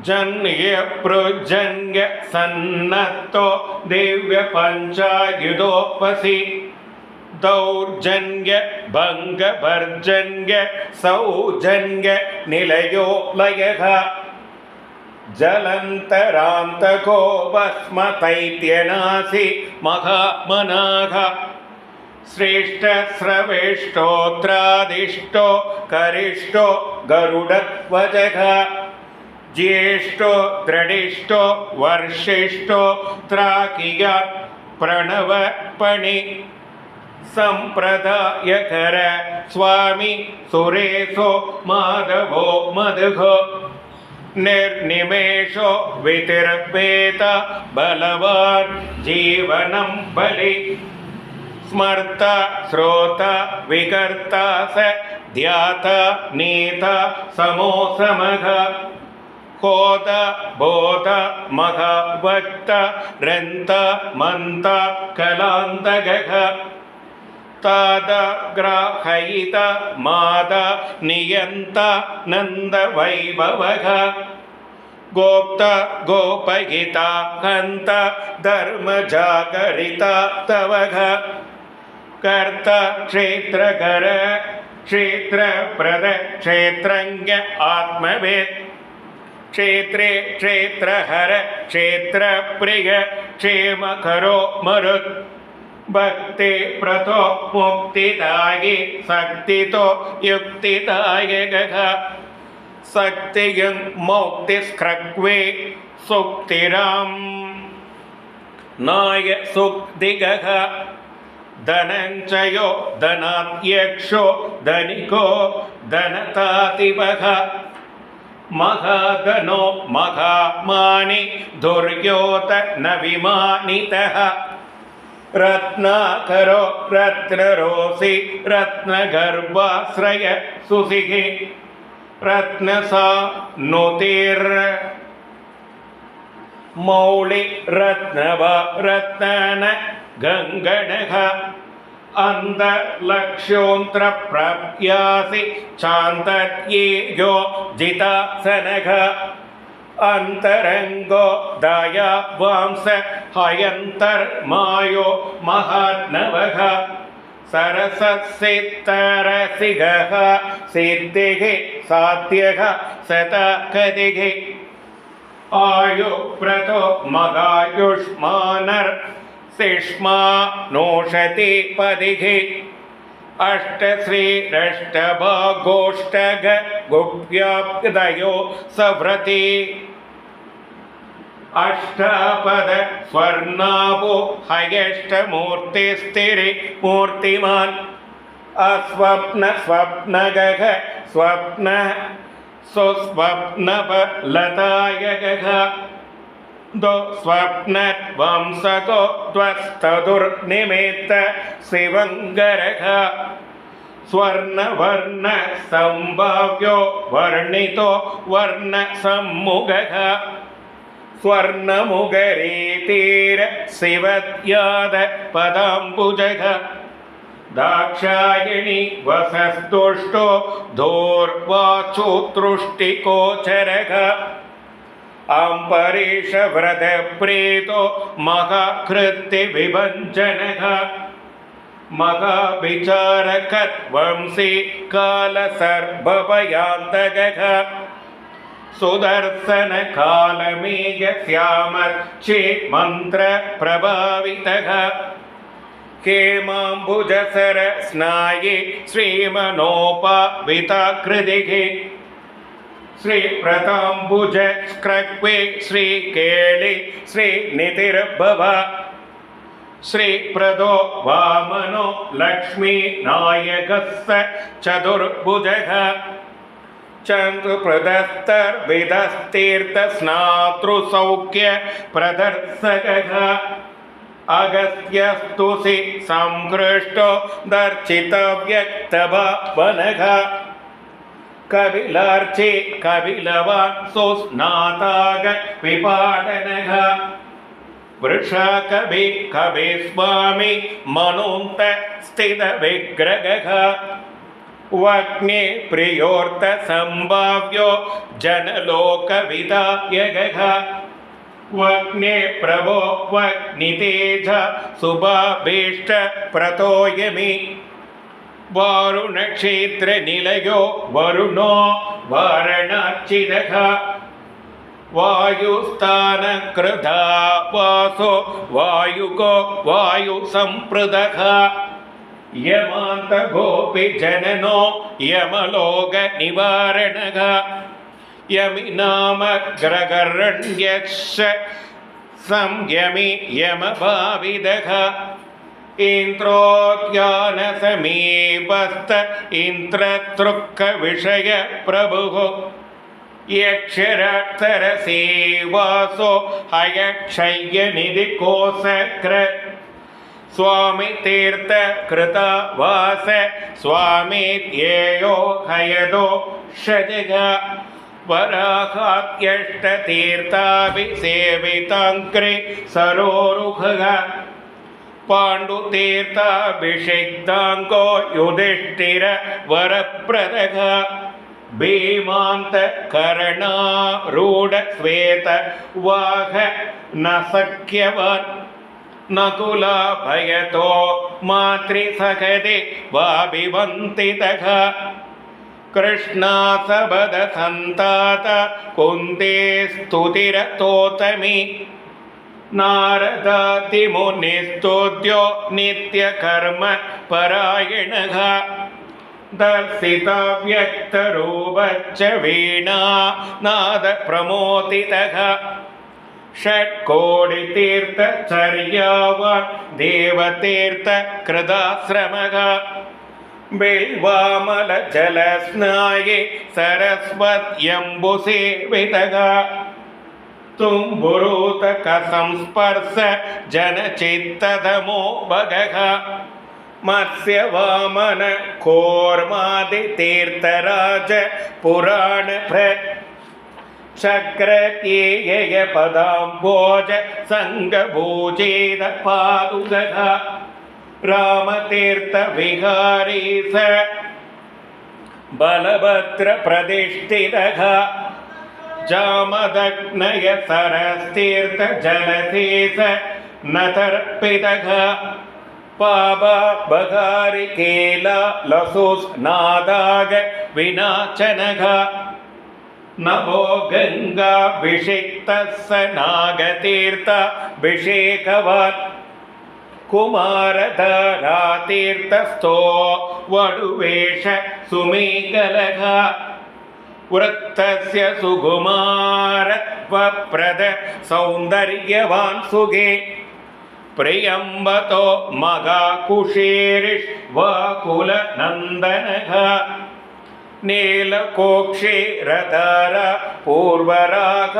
जन्य पृजन्य सन्नतो दिव्य पंचायुधोपसि दौर्जन्य भंग भर्जन्य सौजन्य निलयो लयः जलंतरांतको भस्म दैत्यनासि महामनाः श्रेष्ठ स्रवेष्टोत्रादिष्टो करिष्टो गरुडध्वजः ज्येष्ठो दृढिष्ठो वर्षिष्ठो त्राकियात् प्रणवपणि संप्रदायकर स्वामी सुरेशो माधवो मधुः निर्निमेषो वितिर्पेत बलवान् जीवनं बलि स्मर्ता श्रोता विकर्ता स ध्याता नीता समो समः होद बोध महावक्त रन्त मन्त कलान्तगः ताद ग्राहयित माद नियन्त नन्द वैभवः गोप्त गोपहिता हन्त धर्म जागरिता तवः कर्त क्षेत्रकर क्षेत्रप्रद क्षेत्रज्ञ आत्मवेत् क्षेत्रे क्षेत्रहर क्षेत्रप्रिय क्षेमकरो मरुत् भक्ति प्रतो मुक्तिदायि शक्तितो युक्तिदायकः शक्तियुं मुक्तिस्क्रक्वे सुक्तिरां नाय सुक्तिगः धनञ्जयो धनाध्यक्षो धनिको धनतातिपः महाधनो महामानि दुर्योधन विमानितः रत्नाकरो रत्नरोषि रत्नगर्भाश्रय सुसिः रत्नसा नुतिर् मौळि रत्नवा रत्नन गङ्गणः अन्तर्लक्ष्योऽन्त्रप्रप्यासि चान्तर्येयो जितासनः अन्तरङ्गो दयावांस हयन्तर्मायो महार्णवः सरससित्तरसिगः सिद्धिः साध्यः शतकदिः आयुप्रतो मगायुष्मानर् सिष्मा नोषति पदिः अष्टश्रीरष्टभागोष्ठग गुप्याब्दयो सव्रति अष्टापद स्वर्णाभो हयष्टमूर्तिस्थिरि मूर्तिमान् अस्वप्न स्वप्नगः स्वप्न सुस्वप्नबलदायकः दो स्वप्नवंसको ध्वस्तदुर्निमित्त शिवङ्गरः स्वर्णवर्ण संभाव्यो वर्णितो वर्णसम्मुखः स्वर्णमुगरीतीर शिवद्याद पदाम्बुजः दाक्षायिणी वसस्तुष्टो धूर्वाचुतृष्टिकोचरः अम्बरीषव्रतप्रीतो महाकृत्तिविभञ्जनः महाविचारकत्वंसी कालसर्पभयान्तकः सुदर्शन कालमेय श्यामर्चि मन्त्रप्रभावितः हेमाम्बुजसर स्नायि श्रीमनोपाविताकृतिः श्रीप्रताम्बुज स्क्रक्वे श्रीकेळि श्रीनिधिर्भव श्रीप्रदो वामनो लक्ष्मीनायकस्य चतुर्भुजः चन्द्रप्रदस्तर्विदस्तीर्थस्नातृसौख्य प्रदर्शकः अगस्त्यस्तुसि संहृष्टो दर्शितव्यक्तभावनः कपिलार्चि कपिलवान् सुस्नाताग विपाटनः वृषाकवि कविस्वामी मनोन्त स्थितविग्रहः वग्ने प्रियोऽर्थसम्भाव्यो जनलोकविदायकः वग्ने प्रभो वग्नितेज सुभाभीष्ट प्रतोयमि वारुणक्षेत्रनिलयो वरुणो वारणाच्चिदः वायुस्थानकृधा वासो वायुको वायुसम्पृदः यमान्तगोपि जननो यमलोकनिवारणः यमिनामग्रगरण्यश्च संयमि यमभाविदः इन्द्रोद्यानसमीपस्थ इन्द्रतृक्कविषयप्रभुः यक्षराक्षरसेवासो हयक्षय्यनिधिकोसकृ स्वामितीर्थ कृतवास स्वामित्येयो हयदो षजग वराहात्यष्टतीर्थाभिसेविताङ्क्रे सरोरुहः पाण्डुतीर्थाभिषिक्ताङ्को युधिष्ठिर वरप्रदः भीमान्तकर्णारूढ श्वेतवाह न सख्यवान् नकुला भयतो मातृसखदे वाभिवन्तितः कृष्णासबदसन्तात कुन्ते स्तुतिरतोतमि नारदातिमुनिस्तुत्यो नित्यकर्म परायणः दर्शिताव्यक्तरूपश्च वीणा नादप्रमोदितः षट्कोटितीर्थचर्यावान् देवतीर्थकृदाश्रमः बिल्वामलजलस्नाये सरस्वत्यम्बुसेवितः तुम्बुरूतकसंस्पर्श जनचित्तधमो भगः मत्स्यवामन कूर्मादितीर्थराज पुराणभृत् शक्रत्येय पदाम्भोज संगभूजेद पादुगः रामतीर्थविहारी स बलभद्रप्रतिष्ठितः जामदग्नय सरस्तीर्थजलधेस नतर्पितः पापबगारिकेला लसुस्नादाग विनाचनः नभो गङ्गाभिषिक्तः स नागतीर्थाभिषेकवान् कुमारधारातीर्थस्थो वडुवेश सुमेकलः वृत्तस्य सुकुमारत्वप्रद सौन्दर्यवान् सुगे प्रियम्बतो मगाकुशेरिष्वाकुलनन्दनः नीलकोक्षीरधर पूर्वराग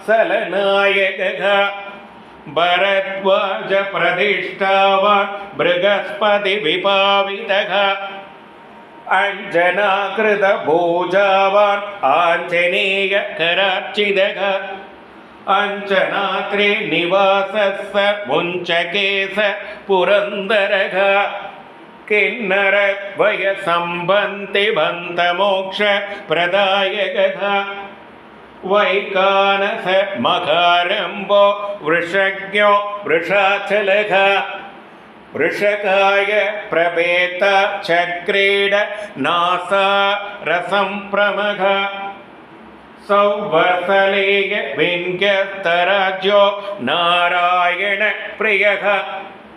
सलनायकः भरद्वाज प्रतिष्ठावान् बृहस्पतिविभावितः अञ्जनाकृतभुजावान् आञ्जनेयकरार्चितः अञ्जनात्रे निवासः मुञ्चकेश पुरन्दरः किन्नरद्वयसम्बन्तिबन्धमोक्ष प्रदायकः वैकानस मकारम्भो वृषज्ञो वृषाचलः वृषकाय प्रभेत चक्रीड नासा रसंप्रमः सौवर्सलेय विन्यस्तराज्यो नारायण प्रियः